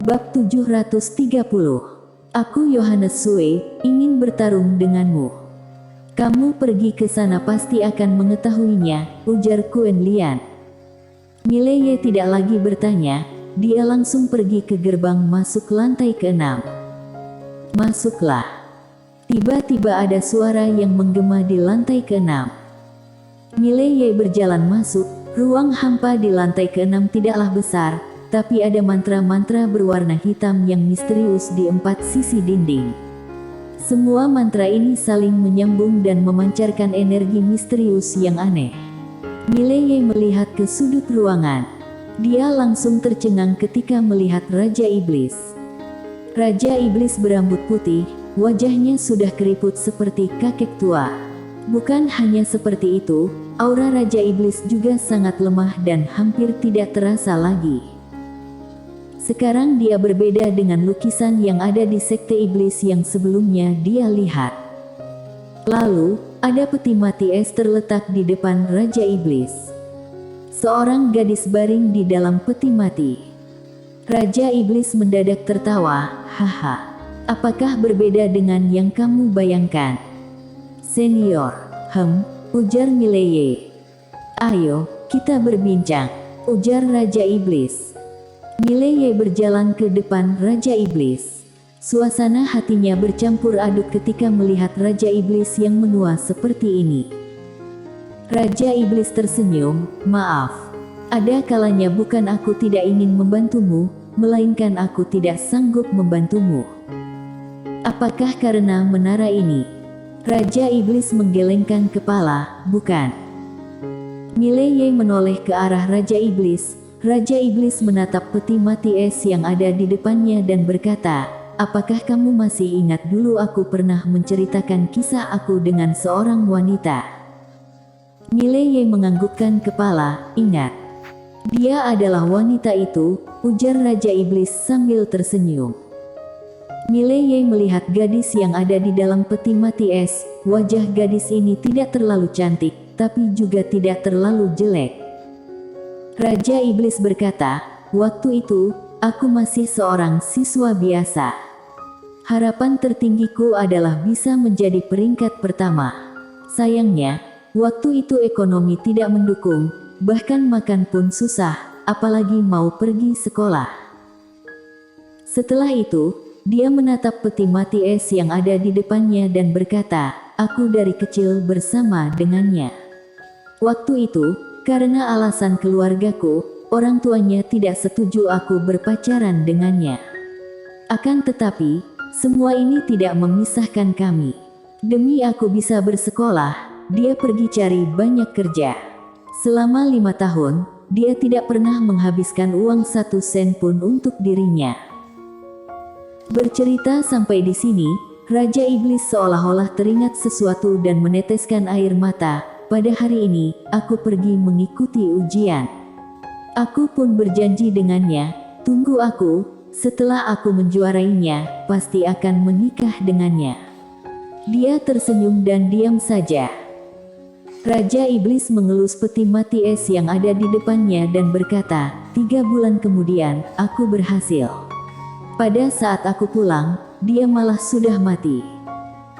Bab 730. Aku Yohanes Sue, ingin bertarung denganmu. Kamu pergi ke sana pasti akan mengetahuinya, ujar Quen Lian. Mileye tidak lagi bertanya, dia langsung pergi ke gerbang masuk lantai ke-6. Masuklah. Tiba-tiba ada suara yang menggema di lantai ke-6. Mileye berjalan masuk, ruang hampa di lantai ke-6 tidaklah besar, tapi ada mantra-mantra berwarna hitam yang misterius di 4 sisi dinding. Semua mantra ini saling menyambung dan memancarkan energi misterius yang aneh. Mileye melihat ke sudut ruangan. Dia langsung tercengang ketika melihat Raja Iblis. Raja Iblis berambut putih, wajahnya sudah keriput seperti kakek tua. Bukan hanya seperti itu, aura Raja Iblis juga sangat lemah dan hampir tidak terasa lagi. Sekarang dia berbeda dengan lukisan yang ada di sekte iblis yang sebelumnya dia lihat. Lalu, ada peti mati es terletak di depan Raja Iblis. Seorang gadis baring di dalam peti mati. Raja Iblis mendadak tertawa, haha. Apakah berbeda dengan yang kamu bayangkan? Senior, ujar Mileye. Ayo, kita berbincang, ujar Raja Iblis. Mileye berjalan ke depan Raja Iblis. Suasana hatinya bercampur aduk ketika melihat Raja Iblis yang menua seperti ini. Raja Iblis tersenyum, maaf. Ada kalanya bukan aku tidak ingin membantumu, melainkan aku tidak sanggup membantumu. Apakah karena menara ini? Raja Iblis menggelengkan kepala, bukan. Mileye menoleh ke arah Raja Iblis. Raja Iblis menatap peti mati es yang ada di depannya dan berkata, apakah kamu masih ingat dulu aku pernah menceritakan kisah aku dengan seorang wanita? Mileye menganggukkan kepala, ingat. Dia adalah wanita itu, ujar Raja Iblis sambil tersenyum. Mileye melihat gadis yang ada di dalam peti mati es. Wajah gadis ini tidak terlalu cantik, tapi juga tidak terlalu jelek. Raja Iblis berkata, waktu itu, aku masih seorang siswa biasa. Harapan tertinggiku adalah bisa menjadi peringkat pertama. Sayangnya, waktu itu ekonomi tidak mendukung, bahkan makan pun susah, apalagi mau pergi sekolah. Setelah itu, dia menatap peti mati es yang ada di depannya dan berkata, aku dari kecil bersama dengannya. Waktu itu, karena alasan keluargaku, orang tuanya tidak setuju aku berpacaran dengannya. Akan tetapi, semua ini tidak memisahkan kami. Demi aku bisa bersekolah, dia pergi cari banyak kerja. Selama 5 tahun, dia tidak pernah menghabiskan uang 1 sen pun untuk dirinya. Bercerita sampai di sini, Raja Iblis seolah-olah teringat sesuatu dan meneteskan air mata. Pada hari ini, aku pergi mengikuti ujian. Aku pun berjanji dengannya, tunggu aku, setelah aku menjuarainya, pasti akan menikah dengannya. Dia tersenyum dan diam saja. Raja Iblis mengelus peti mati es yang ada di depannya dan berkata, 3 bulan kemudian, aku berhasil. Pada saat aku pulang, dia malah sudah mati.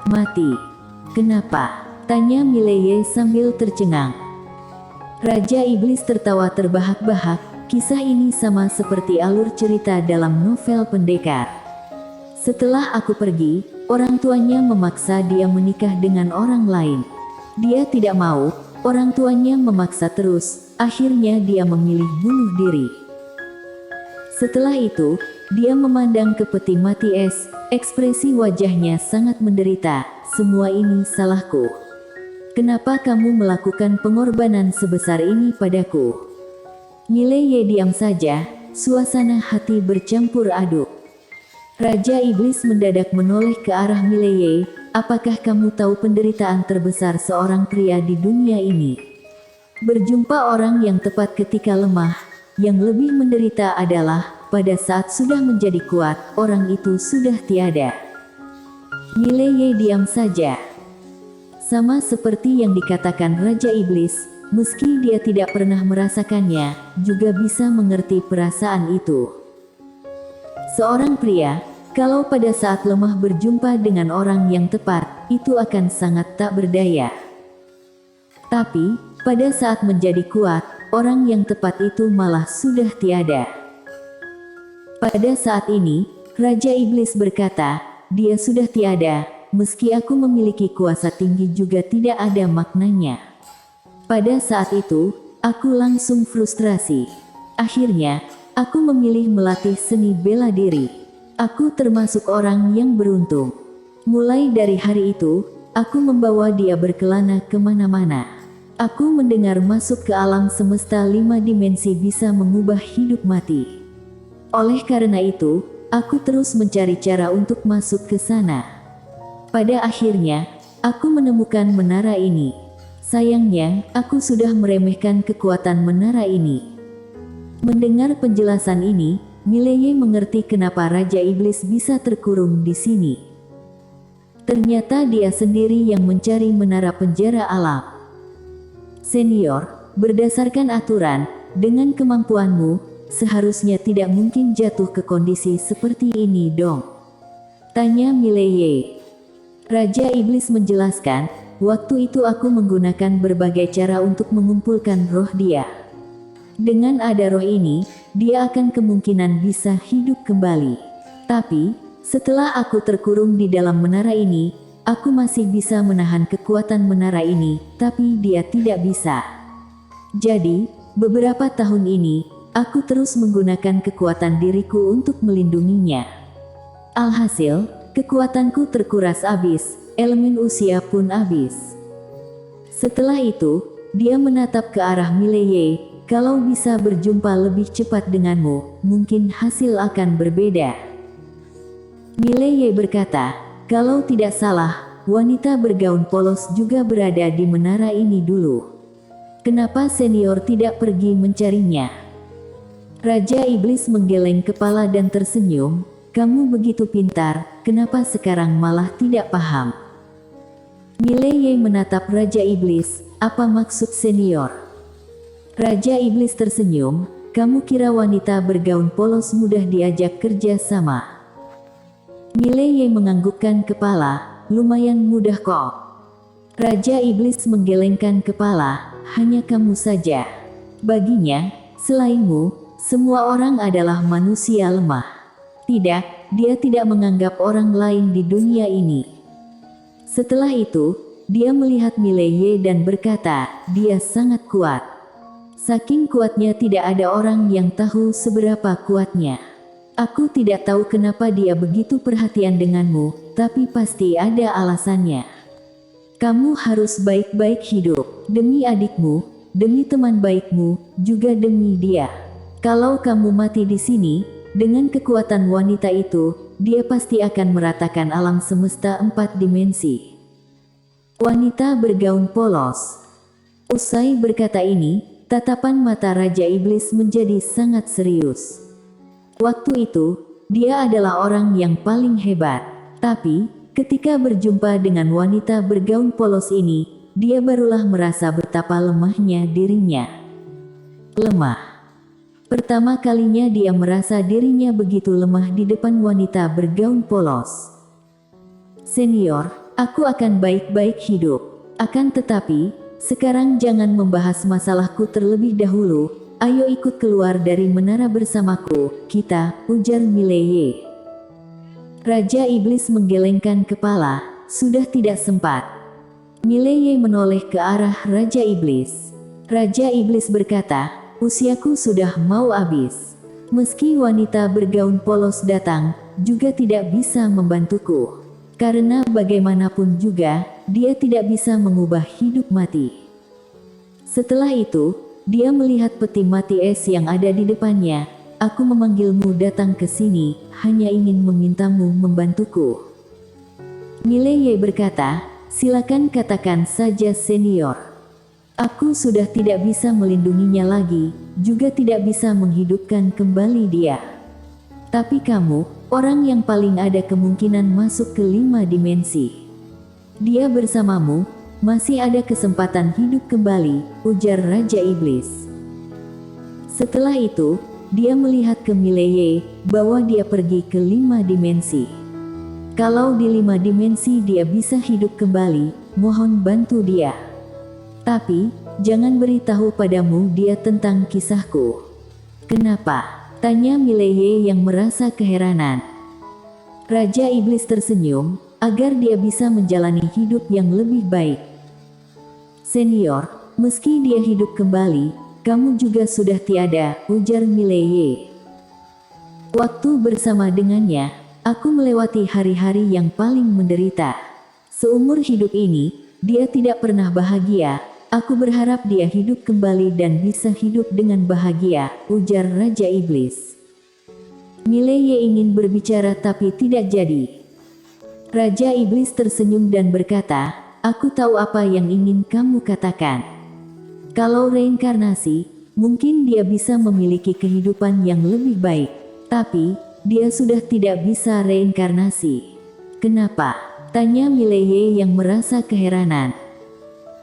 Mati. Kenapa? Tanya Mileye sambil tercengang. Raja Iblis tertawa terbahak-bahak, kisah ini sama seperti alur cerita dalam novel pendekar. Setelah aku pergi, orang tuanya memaksa dia menikah dengan orang lain. Dia tidak mau, orang tuanya memaksa terus, akhirnya dia memilih bunuh diri. Setelah itu, dia memandang ke peti mati es, ekspresi wajahnya sangat menderita, semua ini salahku. Kenapa kamu melakukan pengorbanan sebesar ini padaku? Mileye diam saja, suasana hati bercampur aduk. Raja Iblis mendadak menoleh ke arah Mileye, apakah kamu tahu penderitaan terbesar seorang pria di dunia ini? Berjumpa orang yang tepat ketika lemah, yang lebih menderita adalah, pada saat sudah menjadi kuat, orang itu sudah tiada. Mileye diam saja. Sama seperti yang dikatakan Raja Iblis, meski dia tidak pernah merasakannya, juga bisa mengerti perasaan itu. Seorang pria, kalau pada saat lemah berjumpa dengan orang yang tepat, itu akan sangat tak berdaya. Tapi, pada saat menjadi kuat, orang yang tepat itu malah sudah tiada. Pada saat ini, Raja Iblis berkata, dia sudah tiada, meski aku memiliki kuasa tinggi juga tidak ada maknanya. Pada saat itu, aku langsung frustrasi. Akhirnya, aku memilih melatih seni bela diri. Aku termasuk orang yang beruntung. Mulai dari hari itu, aku membawa dia berkelana kemana-mana. Aku mendengar masuk ke alam semesta 5 dimensi bisa mengubah hidup mati. Oleh karena itu, aku terus mencari cara untuk masuk ke sana. Pada akhirnya, aku menemukan menara ini. Sayangnya, aku sudah meremehkan kekuatan menara ini. Mendengar penjelasan ini, Mileye mengerti kenapa Raja Iblis bisa terkurung di sini. Ternyata dia sendiri yang mencari menara penjara alam. Senior, berdasarkan aturan, dengan kemampuanmu, seharusnya tidak mungkin jatuh ke kondisi seperti ini dong. Tanya Mileye. Raja Iblis menjelaskan, waktu itu aku menggunakan berbagai cara untuk mengumpulkan roh dia. Dengan ada roh ini, dia akan kemungkinan bisa hidup kembali. Tapi, setelah aku terkurung di dalam menara ini, aku masih bisa menahan kekuatan menara ini, tapi dia tidak bisa. Jadi, beberapa tahun ini, aku terus menggunakan kekuatan diriku untuk melindunginya. Alhasil, kekuatanku terkuras habis, elemen usia pun habis. Setelah itu, dia menatap ke arah Mileye, kalau bisa berjumpa lebih cepat denganmu, mungkin hasil akan berbeda. Mileye berkata, kalau tidak salah, wanita bergaun polos juga berada di menara ini dulu. Kenapa senior tidak pergi mencarinya? Raja Iblis menggeleng kepala dan tersenyum, kamu begitu pintar, kenapa sekarang malah tidak paham? Mileye menatap Raja Iblis, apa maksud senior? Raja Iblis tersenyum, kamu kira wanita bergaun polos mudah diajak kerja sama? Mileye menganggukkan kepala, lumayan mudah kok. Raja Iblis menggelengkan kepala, hanya kamu saja. Baginya, selainmu, semua orang adalah manusia lemah. Tidak, dia tidak menganggap orang lain di dunia ini. Setelah itu, dia melihat Mileye dan berkata, dia sangat kuat. Saking kuatnya tidak ada orang yang tahu seberapa kuatnya. Aku tidak tahu kenapa dia begitu perhatian denganmu, tapi pasti ada alasannya. Kamu harus baik-baik hidup, demi adikmu, demi teman baikmu, juga demi dia. Kalau kamu mati di sini, dengan kekuatan wanita itu, dia pasti akan meratakan alam semesta 4 dimensi. Wanita bergaun polos. Usai berkata ini, tatapan mata Raja Iblis menjadi sangat serius. Waktu itu, dia adalah orang yang paling hebat. Tapi, ketika berjumpa dengan wanita bergaun polos ini, dia barulah merasa betapa lemahnya dirinya. Lemah. Pertama kalinya dia merasa dirinya begitu lemah di depan wanita bergaun polos. Senior, aku akan baik-baik hidup. Akan tetapi, sekarang jangan membahas masalahku terlebih dahulu, ayo ikut keluar dari menara bersamaku, kita, ujar Mileye. Raja Iblis menggelengkan kepala, sudah tidak sempat. Mileye menoleh ke arah Raja Iblis. Raja Iblis berkata, usiaku sudah mau habis. Meski wanita bergaun polos datang, juga tidak bisa membantuku. Karena bagaimanapun juga, dia tidak bisa mengubah hidup mati. Setelah itu, dia melihat peti mati es yang ada di depannya. Aku memanggilmu datang ke sini, hanya ingin memintamu membantuku. Mileye berkata, silakan katakan saja senior. Aku sudah tidak bisa melindunginya lagi, juga tidak bisa menghidupkan kembali dia. Tapi kamu, orang yang paling ada kemungkinan masuk ke 5 dimensi. Dia bersamamu, masih ada kesempatan hidup kembali, ujar Raja Iblis. Setelah itu, dia melihat ke Mileye, bahwa dia pergi ke 5 dimensi. Kalau di 5 dimensi dia bisa hidup kembali, mohon bantu dia. Tapi, jangan beritahu padamu dia tentang kisahku. Kenapa? Tanya Mileye yang merasa keheranan. Raja Iblis tersenyum, agar dia bisa menjalani hidup yang lebih baik. Senior, meski dia hidup kembali, kamu juga sudah tiada, ujar Mileye. Waktu bersama dengannya, aku melewati hari-hari yang paling menderita. Seumur hidup ini, dia tidak pernah bahagia. Aku berharap dia hidup kembali dan bisa hidup dengan bahagia, ujar Raja Iblis. Mileye ingin berbicara tapi tidak jadi. Raja Iblis tersenyum dan berkata, aku tahu apa yang ingin kamu katakan. Kalau reinkarnasi, mungkin dia bisa memiliki kehidupan yang lebih baik. Tapi, dia sudah tidak bisa reinkarnasi. Kenapa? Tanya Mileye yang merasa keheranan.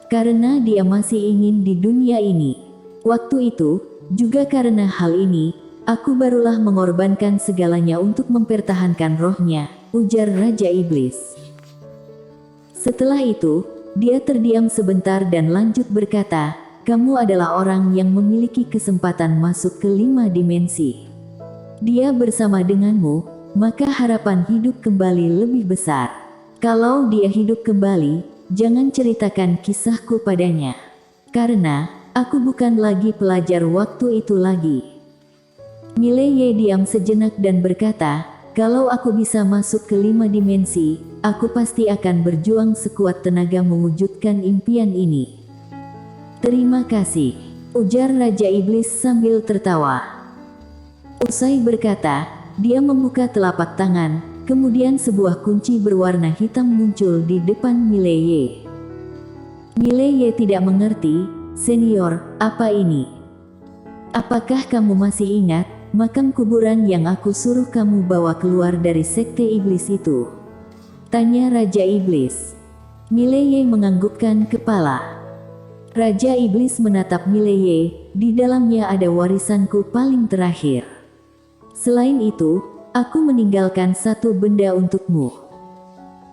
Karena dia masih ingin di dunia ini. Waktu itu, juga karena hal ini, aku barulah mengorbankan segalanya untuk mempertahankan rohnya, ujar Raja Iblis. Setelah itu, dia terdiam sebentar dan lanjut berkata, kamu adalah orang yang memiliki kesempatan masuk ke 5 dimensi. Dia bersama denganmu, maka harapan hidup kembali lebih besar. Kalau dia hidup kembali, jangan ceritakan kisahku padanya. Karena, aku bukan lagi pelajar waktu itu lagi. Mileye diam sejenak dan berkata, kalau aku bisa masuk ke 5 dimensi, aku pasti akan berjuang sekuat tenaga mewujudkan impian ini. Terima kasih, ujar Raja Iblis sambil tertawa. Usai berkata, dia membuka telapak tangan, kemudian sebuah kunci berwarna hitam muncul di depan Mileye. Mileye tidak mengerti, senior, apa ini? Apakah kamu masih ingat makam kuburan yang aku suruh kamu bawa keluar dari sekte iblis itu? Tanya Raja Iblis. Mileye menganggukkan kepala. Raja Iblis menatap Mileye, di dalamnya ada warisanku paling terakhir. Selain itu, aku meninggalkan satu benda untukmu.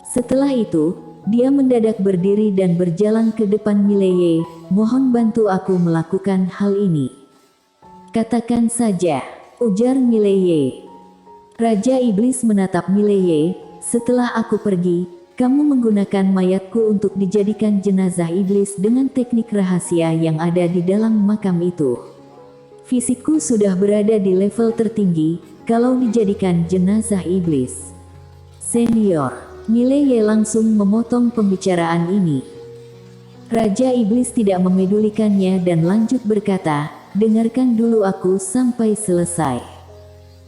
Setelah itu, dia mendadak berdiri dan berjalan ke depan Mileye, mohon bantu aku melakukan hal ini. Katakan saja, ujar Mileye. Raja Iblis menatap Mileye, setelah aku pergi, kamu menggunakan mayatku untuk dijadikan jenazah iblis dengan teknik rahasia yang ada di dalam makam itu. Fisikku sudah berada di level tertinggi, kalau dijadikan jenazah iblis. Senior, Mileye langsung memotong pembicaraan ini. Raja Iblis tidak memedulikannya dan lanjut berkata, dengarkan dulu aku sampai selesai.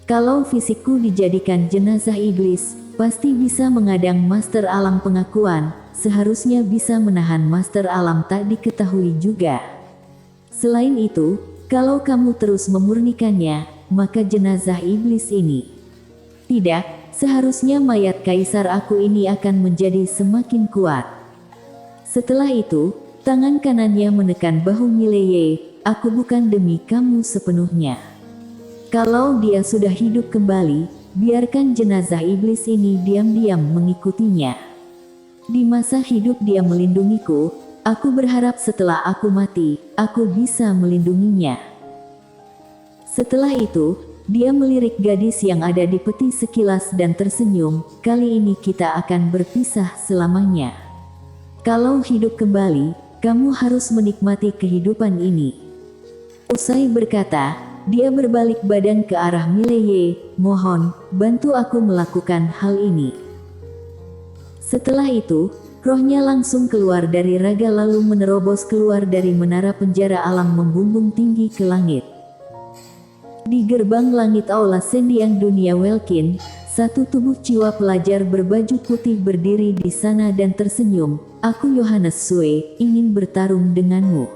Kalau fisikku dijadikan jenazah iblis, pasti bisa mengadang master alam pengakuan, seharusnya bisa menahan master alam tak diketahui juga. Selain itu, kalau kamu terus memurnikannya, maka jenazah iblis ini. Tidak, seharusnya mayat kaisar aku ini akan menjadi semakin kuat. Setelah itu, tangan kanannya menekan bahu Mileye, aku bukan demi kamu sepenuhnya. Kalau dia sudah hidup kembali, biarkan jenazah iblis ini diam-diam mengikutinya. Di masa hidup dia melindungiku, aku berharap setelah aku mati, aku bisa melindunginya. Setelah itu, dia melirik gadis yang ada di peti sekilas dan tersenyum, kali ini kita akan berpisah selamanya. Kalau hidup kembali, kamu harus menikmati kehidupan ini. Usai berkata, dia berbalik badan ke arah Mileye, mohon, bantu aku melakukan hal ini. Setelah itu, rohnya langsung keluar dari raga lalu menerobos keluar dari menara penjara alam membumbung tinggi ke langit. Di gerbang langit Aula Sendiang Dunia Welkin, satu tubuh jiwa pelajar berbaju putih berdiri di sana dan tersenyum, aku Yohanes Sue, ingin bertarung denganmu.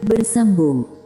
Bersambung.